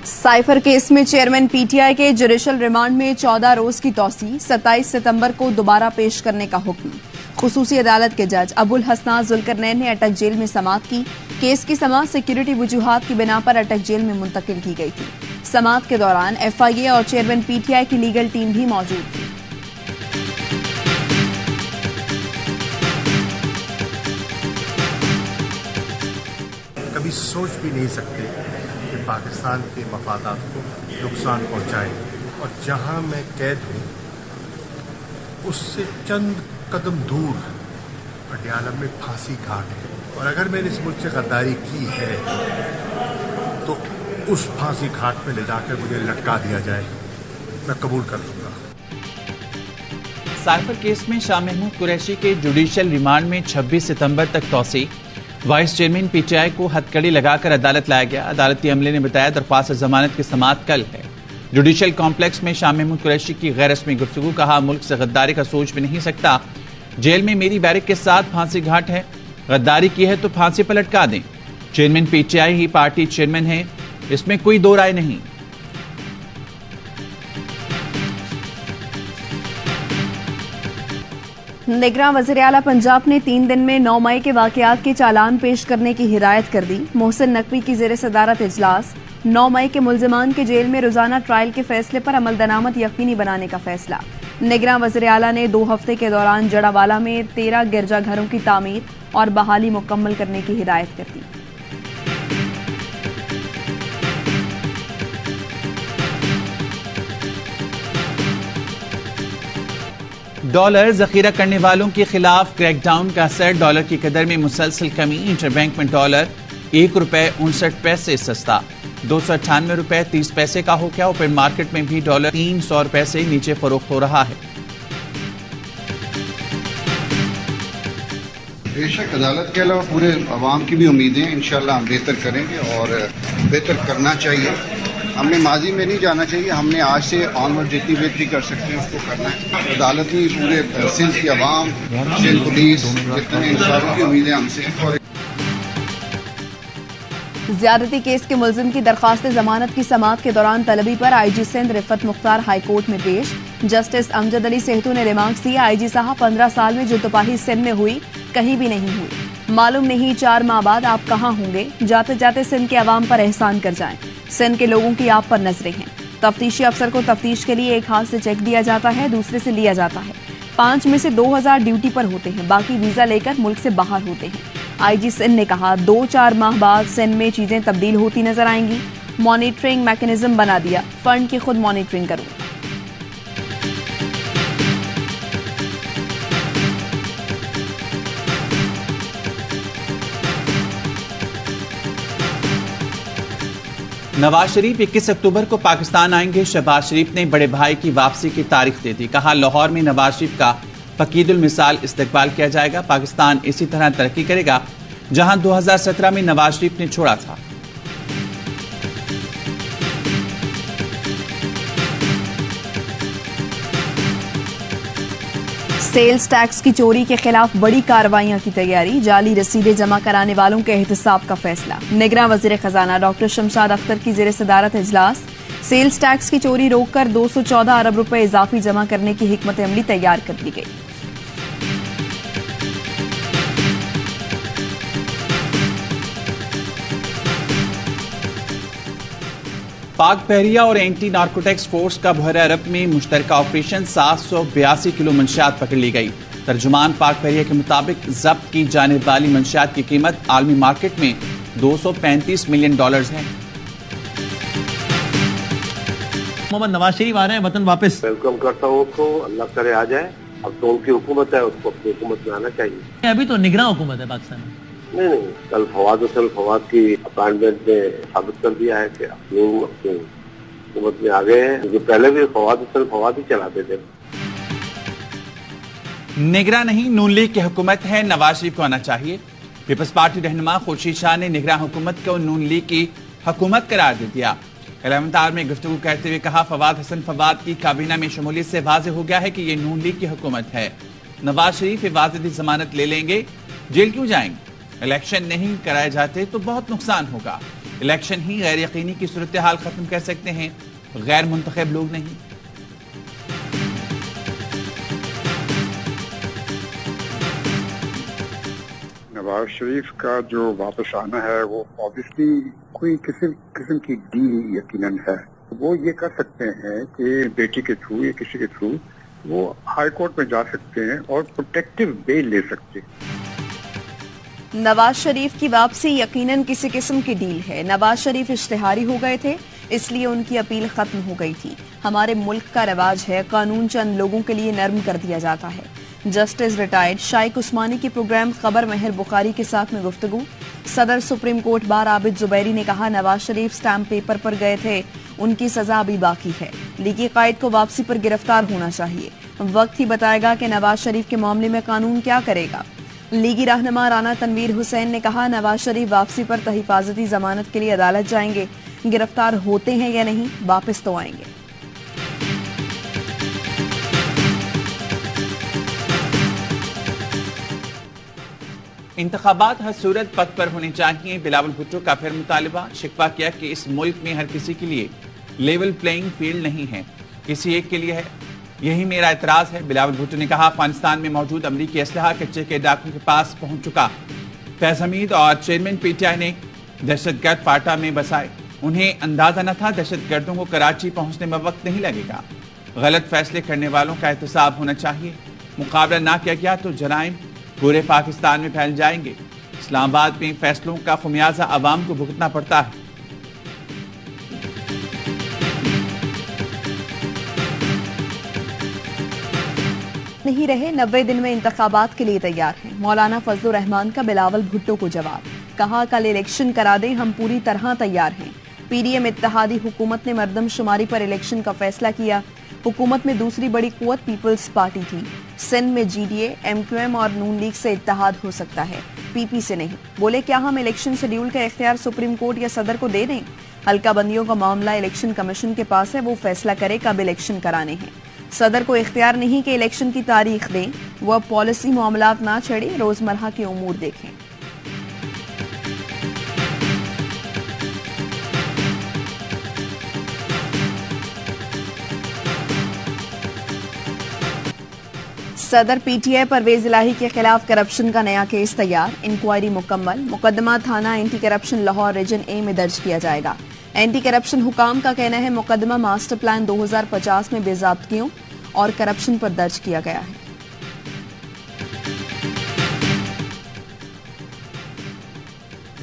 Cipher case में chairman PTI के judicial remand में 14 रोज की तौसी 27 सितंबर को दोबारा पेश करने का हुक्म। खुसूसी अदालत के जज अबुल हसनान जुल्करनैन ने अटक जेल में समाअत की। केस की समाअत सिक्योरिटी वजूहात की बिना पर अटक जेल में मुंतकिल की गई थी। समाअत के दौरान एफआईए और चेयरमैन पीटीआई की लीगल टीम भी मौजूद थी। कभी सोच भी नहीं सकते कि पाकिस्तान के मफादात को नुकसान पहुंचाए, और जहां मैं कैद हूं उससे चंद कदम दूर पटियाला में फांसी घाट है, और अगर मैंने इस मुल्क से गद्दारी की है तो उस फांसी घाट में ले जाकर मुझे लटका दिया जाए, मैं कबूल कर लूंगा। साइफर केस में शाह महमूद कुरैशी के जुडिशियल रिमांड में 26 सितंबर तक तौसी। वाइस चेयरमैन पीटीआई को हथकड़ी लगाकर अदालत लाया गया। अदालती अमले ने बताया दरख्वास्त जमानत की समाअत कल है। जुडिशियल कॉम्प्लेक्स में शाह महमूद कुरैशी की गैर रस्मी गुफ्तगू। कहा, मुल्क से गद्दारी का सोच भी नहीं सकता। जेल में मेरी बैरक के साथ फांसी घाट है। गद्दारी की है तो फांसी पर लटका दें। चेयरमैन पीटीआई ही पार्टी चेयरमैन है, इसमें कोई दो राय नहीं। निगरान वज़ीर आला पंजाब ने 3 दिन में 9 मई के वाकयात के चालान पेश करने की हिदायत कर दी। मोहसिन नकवी की ज़ेर सदारत इजलास। 9 मई के मुल्जिमान के जेल में रोजाना ट्रायल के फैसले पर अमल दरामद यकीनी बनाने का फैसला। निगरान वज़ीर आला ने 2 हफ्ते के दौरान जड़ावाला में 13 गिरजाघरों की तामीर और बहाली मुकम्मल करने की हिदायत कर दी। डॉलर जखीरा करने वालों के खिलाफ क्रैकडाउन का असर। डॉलर की कदर में मुसलसल कमी। इंटरबैंक में डॉलर ₹1.59 सस्ता, 298 रुपए 30 पैसे का हो गया। ओपन मार्केट में भी डॉलर 300 रुपए से नीचे फरोख्त हो रहा है। बेशक अदालत के अलावा पूरे अवाम की भी उम्मीदें हैं। इंशाल्लाह हम बेहतर करेंगे और बेहतर करना चाहिए। हमने माजी में नहीं जाना चाहिए, हमने आज से ऑनवर्ड जितनी बेहतरी कर सकते हैं उसको करना है। अदालत ही पूरे सिंध की अवाम, सिंध पुलिस, जितने इंसानों की उम्मीदें हमसे। ज्यादती केस के मुल्जिम की दरख्वास्त जमानत की समाअत के दौरान तलबी पर आईजी सिंध रिफत मुख्तार हाईकोर्ट में पेश। जस्टिस अमजद अली सेहतू ने रिमार्क्स दिए, आईजी साहब 15 साल में जो तबाही सिंध में हुई कहीं भी नहीं हुई। मालूम नहीं 4 माह बाद आप कहाँ होंगे। जाते जाते सिंध के अवाम पर एहसान कर जाएं। सिंध के लोगों की आप पर नजरें हैं। तफ्तीशी अफसर को तफ्तीश के लिए एक हाथ से चेक दिया जाता है, दूसरे से लिया जाता है। 5 में से 2000 ड्यूटी पर होते हैं, बाकी वीजा लेकर मुल्क से बाहर होते हैं। आईजी सिंध ने कहा, 2-4 माह बाद सिंध में चीजें तब्दील होती नजर आएंगी। मॉनिटरिंग मैकेनिज्म बना दिया, फंड की खुद मॉनिटरिंग करूंगा। नवाज शरीफ 21 अक्टूबर को पाकिस्तान आएंगे। शहबाज शरीफ ने बड़े भाई की वापसी की तारीख दे दी। कहा, लाहौर में नवाज शरीफ का फकीदुल मिसाल इस्तकबाल किया जाएगा। पाकिस्तान इसी तरह तरक्की करेगा जहां 2017 में नवाज शरीफ ने छोड़ा था। सेल्स टैक्स की चोरी के खिलाफ बड़ी कार्रवाइयां की तैयारी। जाली रसीदें जमा कराने वालों के एहतसाब का फैसला। निगरान वजीर खजाना डॉक्टर शमशाद अख्तर की ज़ेर सदारत इजलास। सेल्स टैक्स की चोरी रोककर 214 अरब रुपए इजाफी जमा करने की हिकमत अमली तैयार कर ली गई। पाक बहरिया और एंटी नार्कोटिक्स फोर्स का बहरा अरब में मुश्तरका ऑपरेशन 782 किलो मंशियात पकड़ ली गई। तर्जुमान पाक बहरिया के मुताबिक जब्त की जाने वाली मंशियात की कीमत आलमी मार्केट में $235 मिलियन है। मोहम्मद नवाज शरीफ आ रहे हैं वतन वापस। वेलकम करता हूँ उसको, अल्लाह करे आ जाए। अब तो उनकी हुकूमत है, उसको अपनी हुकूमत में आना चाहिए। अभी तो निगरान हुकूमत है पाकिस्तान में। नहीं, कल फवाद की अपॉइंटमेंट ने साबित कर दिया है कि अपनी हुकूमत में आ गए हैं, क्योंकि पहले भी फवाद ही चलाते थे। निगरान नहीं, नून लीग की हुकूमत है, नवाज शरीफ को आना चाहिए। पीपल्स पार्टी रहनुमा खुर्शीद शाह ने निगरान हुकूमत को नून लीग की हुकूमत करार दे दिया। कलामतार में गुफ्तगू करते हुए कहा, फवाद की काबीना में शमूलियत से वाज़ेह हो गया है कि ये नून लीग की हुकूमत है। नवाज शरीफ हिफाजती जमानत ले लेंगे, जेल क्यों जाएंगे। इलेक्शन नहीं कराए जाते तो बहुत नुकसान होगा। इलेक्शन ही गैर यकीनी की सूरत हाल खत्म कर सकते हैं, गैर मुंतखब लोग नहीं। नवाज शरीफ का जो वापस आना है वो ऑब्वियसली कोई किसी किस्म की डील यकीनन है। वो ये कर सकते हैं कि बेटी के थ्रू या किसी के थ्रू वो हाई कोर्ट में जा सकते हैं और प्रोटेक्टिव बेल ले सकते हैं। नवाज शरीफ की वापसी यकीनन किसी किस्म की डील है। नवाज शरीफ इश्तिहारी हो गए थे, इसलिए उनकी अपील खत्म हो गई थी। हमारे मुल्क का रिवाज है, कानून चंद लोगों के लिए नरम कर दिया जाता है। जस्टिस रिटायर्ड शाइक उस्मानी की प्रोग्राम खबर महर बुखारी के साथ में गुफ्तगू। सदर supreme court bar Abid Zubairi ने कहा, नवाज शरीफ स्टैम्प पेपर पर गए थे, उनकी सजा अभी बाकी है। लीगी कायद को वापसी पर गिरफ्तार होना चाहिए। वक्त ही बताएगा कि नवाज शरीफ के मामले में कानून क्या करेगा। लीगी रहनुमा राना तनवीर हुसैन ने कहा, नवाज शरीफ वापसी पर तहिफाजती जमानत के लिए अदालत जाएंगे। गिरफ्तार होते हैं या नहीं, वापस तो आएंगे। इंतखाबात हर सूरत पद पर होने चाहिए, बिलावल भुट्टो का फिर मुतालिबा। शिकवा किया कि इस मुल्क में हर किसी के लिए लेवल प्लेइंग फील्ड नहीं है, किसी एक के लिए है, यही मेरा एतराज है। बिलावल भुट्टो ने कहा, अफगानिस्तान में मौजूद अमरीकी असलहा कच्चे के डाकुओं के पास पहुंच चुका। फैज हमीद और चेयरमैन पीटीआई ने दहशतगर्द फाटा में बसाए, उन्हें अंदाजा न था दहशतगर्दों को कराची पहुंचने में वक्त नहीं लगेगा। गलत फैसले करने वालों का एहतसाब होना चाहिए, मुकाबला ना किया गया तो जराइम पूरे पाकिस्तान में फैल जाएंगे। इस्लामाबाद में फैसलों का खुमियाजा अवाम को भुगतना पड़ता है। नहीं रहे 90 दिन में इंतखाबात के लिए तैयार हैं। मौलाना फजलुर रहमान का बिलावल भुट्टो को जवाब, कहा कल इलेक्शन करा दें, हम पूरी तरह तैयार हैं। पीडीएम इत्तेहादी हुकूमत ने मरदमशुमारी पर इलेक्शन का फैसला किया। हुकूमत में दूसरी बड़ी कुव्वत पीपल्स पार्टी थी। सिंध में जीडीए, एमक्यूएम और नून लीग से इत्तेहाद हो सकता है, पीपी से नहीं। बोले, क्या हम इलेक्शन शेड्यूल का इख्तियार सुप्रीम कोर्ट या सदर को दे दें? हल्का बंदियों का मामला इलेक्शन कमीशन के पास है, वो फैसला करे कब इलेक्शन कराने हैं। सदर को इख्तियार नहीं कि इलेक्शन की तारीख दें, वह पॉलिसी मामलात ना छेड़े, रोजमर्रा के उमूर देखें। सदर पीटीआई परवेज इलाही के खिलाफ करप्शन का नया केस तैयार, इंक्वायरी मुकम्मल। मुकदमा थाना एंटी करप्शन लाहौर रीजन ए में दर्ज किया जाएगा। एंटी करप्शन हुकाम का कहना है मुकदमा मास्टर प्लान 2050 में बेज़ाब्तियों और करप्शन पर दर्ज किया गया है।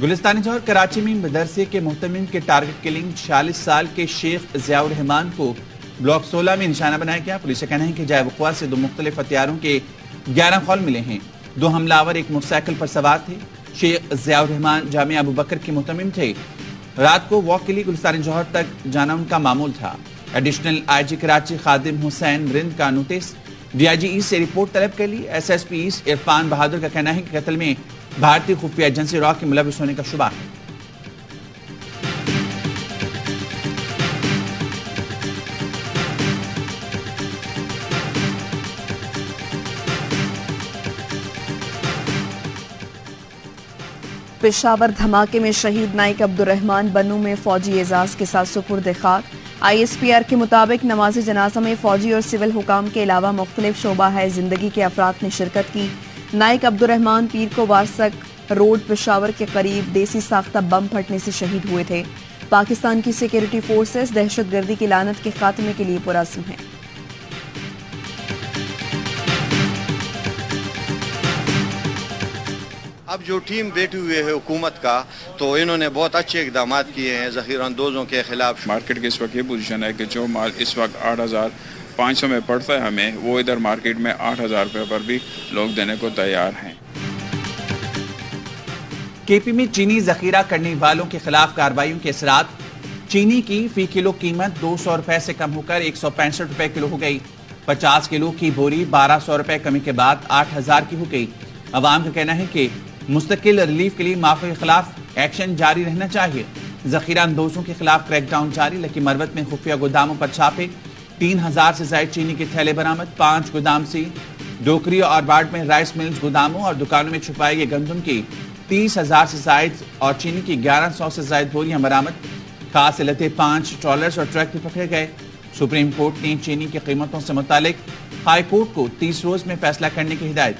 गुलिस्तानी जौहर कराची में मदरसे के मुहतमिम के टारगेट किलिंग 46 साल के शेख ज़ियाउर रहमान को ब्लॉक 16 में निशाना बनाया गया। पुलिस का कहना है कि जाए वक़्वा से 2 मुख्तलिफ हथियारों के 11 खौल मिले हैं। 2 हमलावर एक मोटरसाइकिल पर सवार थे। शेख ज़ियाउर रहमान जामिया अबू बकर के मुहतमिम थे। रात को वॉक के लिए गुलिस्तानी जौहर तक जाना उनका मामूल था। एडिशनल आईजी कराची खादिम हुसैन रिंद का नोटिस डीआईजी ईस्ट से रिपोर्ट तलब कर ली। एसएसपी ईस्ट इरफान बहादुर का कहना है कि कत्ल में भारतीय खुफिया एजेंसी रॉ के मुलविस होने का शुबा है। पेशावर धमाके में शहीद नाइक अब्दुर्रहमान बन्नू में फौजी एजाज के साथ सुपुर्द खाक। आईएसपीआर के मुताबिक नमाज जनाजा में फौजी और सिविल हुकाम के अलावा मुख्तलिफ शोबा है जिंदगी के अफराद ने शिरकत की। नाइक अब्दुर्रहमान पीर को वारसक रोड पेशावर के करीब देसी साख्ता बम फटने से शहीद हुए थे। पाकिस्तान की सिक्योरिटी फोर्सेस दहशतगर्दी की लानत के खात्मे के लिए पुरअज़्म हैं। अब जो टीम बैठी हुई है हुकूमत का, तो इन्होंने बहुत अच्छे इकदाम किए हैं ज़ख़ीरा अंदोज़ों के खिलाफ। मार्केट की इस वक्त ये पोजीशन है कि जो माल इस वक्त 8,500 में पड़ता है हमें, वो इधर मार्केट में 8,000 रुपये पर भी लोग देने को तैयार हैं। केपी में चीनी जखीरा करने वालों के खिलाफ कार्रवाइयों के असरात। चीनी की फी किलो कीमत 200 रुपए से कम होकर 165 रुपए किलो हो गई। 50 किलो की बोरी 1200 रुपए कमी के बाद 8,000 की हो गई। अवाम का कहना है कि मुस्तकिल रिलीफ के लिए माफी के खिलाफ एक्शन जारी रहना चाहिए। जखीरा अंदोजों के खिलाफ क्रैकडाउन जारी। लकी मरवत में खुफिया गोदामों पर छापे, 3000 से ज्यादा चीनी के थैले बरामद। 5 गोदाम सील। डोकरी और बाढ़ में राइस मिल्स, गोदामों और दुकानों में छुपाए गए गंदम की 30,000 से जायद और चीनी की 1100 से जायद बोरियां बरामद। खास इलते 5 ट्रॉलर्स और ट्रक भी पकड़े गए। सुप्रीम कोर्ट ने चीनी की कीमतों से मुतालिक हाई कोर्ट को 30 रोज में फैसला करने की हिदायत